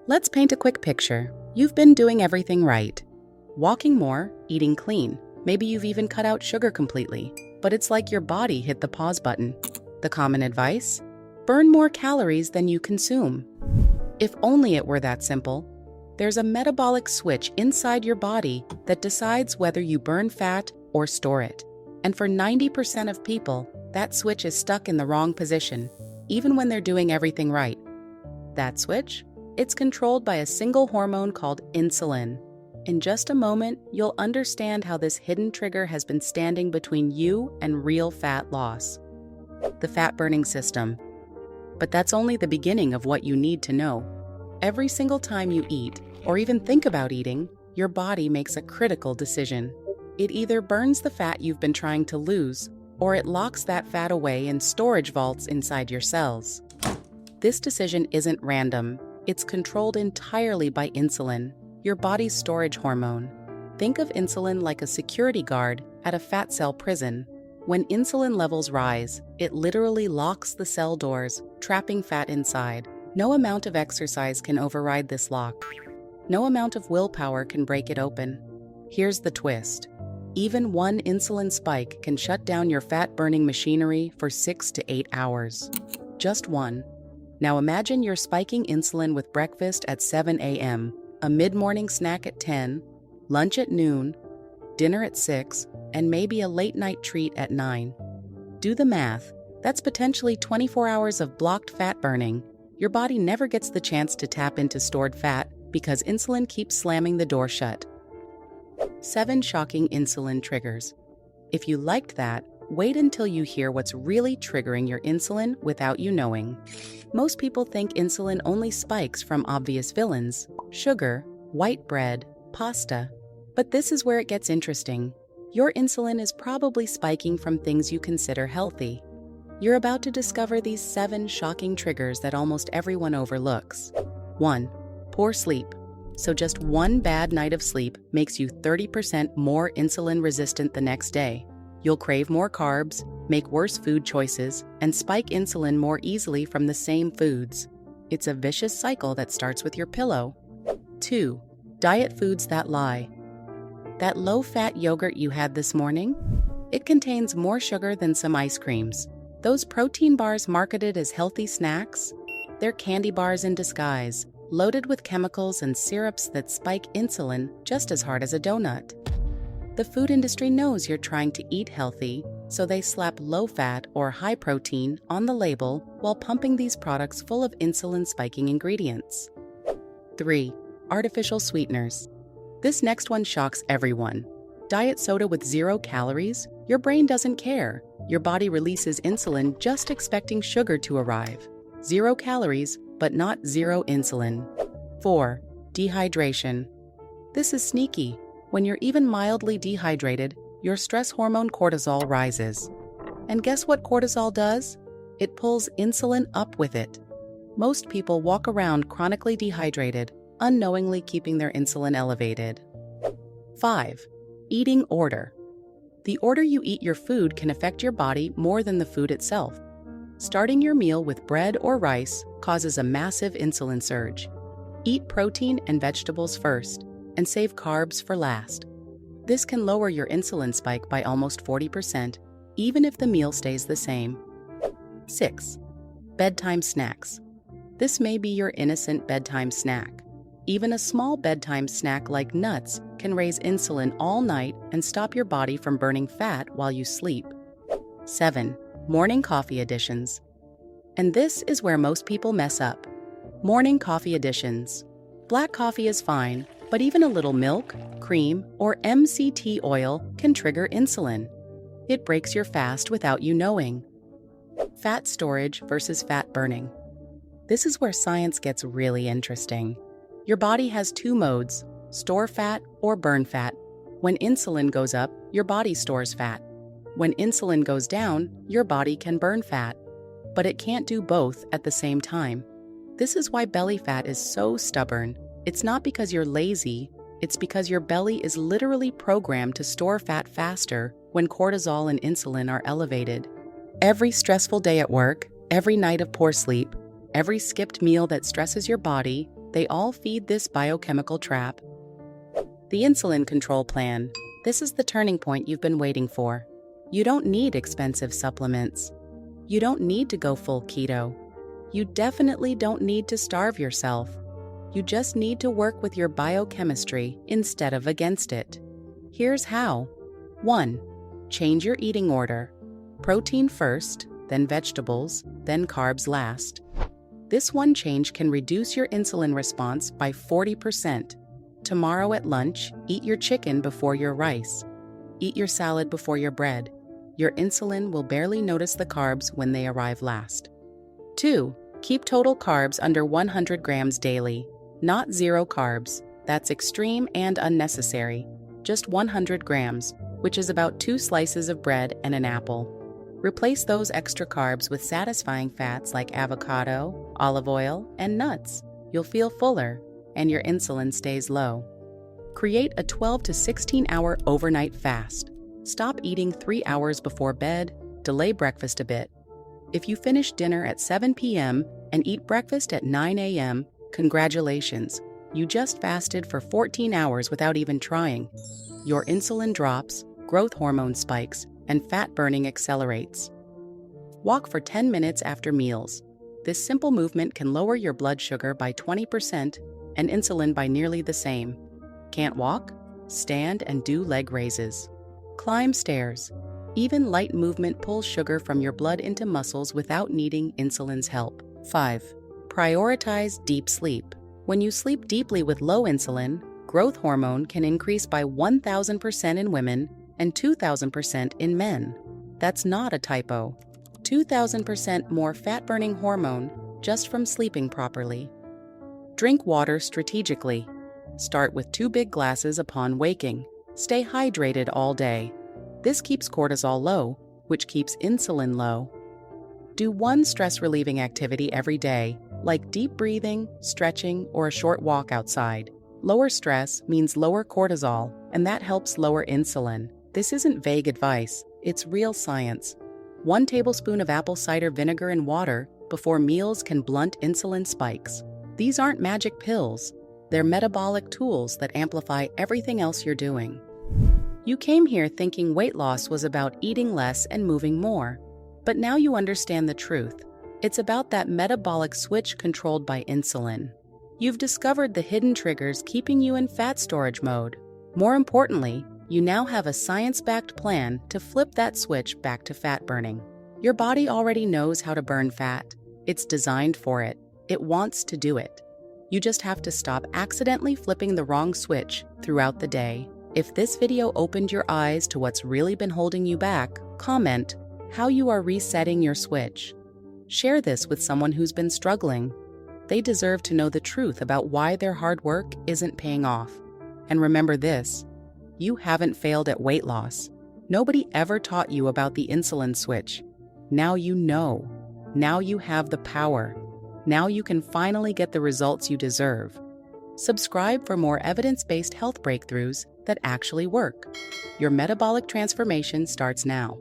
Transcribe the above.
Let's paint a quick picture. You've been doing everything right. Walking more, eating clean. Maybe you've even cut out sugar completely. But it's like your body hit the pause button. The common advice? Burn more calories than you consume. If only it were that simple. There's a metabolic switch inside your body that decides whether you burn fat or store it. And for 90% of people, that switch is stuck in the wrong position, even when they're doing everything right. That switch? It's controlled by a single hormone called insulin. In just a moment, you'll understand how this hidden trigger has been standing between you and real fat loss. The fat-burning system. But that's only the beginning of what you need to know. Every single time you eat, or even think about eating, your body makes a critical decision. It either burns the fat you've been trying to lose, or it locks that fat away in storage vaults inside your cells. This decision isn't random. It's controlled entirely by insulin, your body's storage hormone. Think of insulin like a security guard at a fat cell prison. When insulin levels rise, it literally locks the cell doors, trapping fat inside. No amount of exercise can override this lock. No amount of willpower can break it open. Here's the twist. Even one insulin spike can shut down your fat-burning machinery for 6 to 8 hours. Just one. Now imagine you're spiking insulin with breakfast at 7 a.m., a mid-morning snack at 10, lunch at noon, dinner at 6, and maybe a late-night treat at 9. Do the math. That's potentially 24 hours of blocked fat burning. Your body never gets the chance to tap into stored fat because insulin keeps slamming the door shut. 7 shocking insulin triggers. If you liked that, wait until you hear what's really triggering your insulin without you knowing. Most people think insulin only spikes from obvious villains: sugar, white bread, pasta. But this is where it gets interesting. Your insulin is probably spiking from things you consider healthy. You're about to discover these 7 shocking triggers that almost everyone overlooks. 1. Poor sleep. So just one bad night of sleep makes you 30% more insulin resistant the next day. You'll crave more carbs, make worse food choices, and spike insulin more easily from the same foods. It's a vicious cycle that starts with your pillow. 2. Diet foods that lie. That low-fat yogurt you had this morning? It contains more sugar than some ice creams. Those protein bars marketed as healthy snacks? They're candy bars in disguise, loaded with chemicals and syrups that spike insulin just as hard as a donut. The food industry knows you're trying to eat healthy, so they slap low-fat or high-protein on the label while pumping these products full of insulin-spiking ingredients. 3. Artificial sweeteners. This next one shocks everyone. Diet soda with 0 calories? Your brain doesn't care. Your body releases insulin just expecting sugar to arrive. 0 calories, but not 0 insulin. 4. Dehydration. This is sneaky. When you're even mildly dehydrated, your stress hormone cortisol rises. And guess what cortisol does? It pulls insulin up with it. Most people walk around chronically dehydrated, unknowingly keeping their insulin elevated. 5. Eating order. The order you eat your food can affect your body more than the food itself. Starting your meal with bread or rice causes a massive insulin surge. Eat protein and vegetables first, and save carbs for last. This can lower your insulin spike by almost 40%, even if the meal stays the same. 6. Bedtime snacks. This may be your innocent bedtime snack. Even a small bedtime snack like nuts can raise insulin all night and stop your body from burning fat while you sleep. 7. Morning coffee additions. And this is where most people mess up. Morning coffee additions. Black coffee is fine, but even a little milk, cream, or MCT oil can trigger insulin. It breaks your fast without you knowing. Fat storage versus fat burning. This is where science gets really interesting. Your body has 2 modes: store fat or burn fat. When insulin goes up, your body stores fat. When insulin goes down, your body can burn fat. But it can't do both at the same time. This is why belly fat is so stubborn. It's not because you're lazy, it's because your belly is literally programmed to store fat faster when cortisol and insulin are elevated. Every stressful day at work, every night of poor sleep, every skipped meal that stresses your body, They all feed this biochemical trap. The insulin control plan. This is the turning point you've been waiting for. You don't need expensive supplements. You don't need to go full keto. You definitely don't need to starve yourself. You just need to work with your biochemistry instead of against it. Here's how. 1. Change your eating order. Protein first, then vegetables, then carbs last. This one change can reduce your insulin response by 40%. Tomorrow at lunch, eat your chicken before your rice. Eat your salad before your bread. Your insulin will barely notice the carbs when they arrive last. 2. Keep total carbs under 100 grams daily. Not zero carbs. That's extreme and unnecessary. Just 100 grams, which is about 2 slices of bread and an apple. Replace those extra carbs with satisfying fats like avocado, olive oil, and nuts. You'll feel fuller, and your insulin stays low. Create a 12 to 16 hour overnight fast. Stop eating 3 hours before bed, delay breakfast a bit. If you finish dinner at 7 p.m. and eat breakfast at 9 a.m., congratulations, you just fasted for 14 hours without even trying. Your insulin drops, growth hormone spikes, and fat burning accelerates. Walk for 10 minutes after meals. This simple movement can lower your blood sugar by 20% and insulin by nearly the same. Can't walk? Stand and do leg raises. Climb stairs. Even light movement pulls sugar from your blood into muscles without needing insulin's help. 5. Prioritize deep sleep. When you sleep deeply with low insulin, growth hormone can increase by 1,000% in women and 2,000% in men. That's not a typo. 2,000% more fat-burning hormone just from sleeping properly. Drink water strategically. Start with 2 big glasses upon waking. Stay hydrated all day. This keeps cortisol low, which keeps insulin low. Do one stress-relieving activity every day, like deep breathing, stretching, or a short walk outside. Lower stress means lower cortisol, and that helps lower insulin. This isn't vague advice, it's real science. 1 tablespoon of apple cider vinegar in water before meals can blunt insulin spikes. These aren't magic pills. They're metabolic tools that amplify everything else you're doing. You came here thinking weight loss was about eating less and moving more. But now you understand the truth. It's about that metabolic switch controlled by insulin. You've discovered the hidden triggers keeping you in fat storage mode. More importantly, you now have a science-backed plan to flip that switch back to fat burning. Your body already knows how to burn fat. It's designed for it. It wants to do it. You just have to stop accidentally flipping the wrong switch throughout the day. If this video opened your eyes to what's really been holding you back, comment how you are resetting your switch. Share this with someone who's been struggling. They deserve to know the truth about why their hard work isn't paying off. And remember this, you haven't failed at weight loss. Nobody ever taught you about the insulin switch. Now you know. Now you have the power. Now you can finally get the results you deserve. Subscribe for more evidence-based health breakthroughs that actually work. Your metabolic transformation starts now.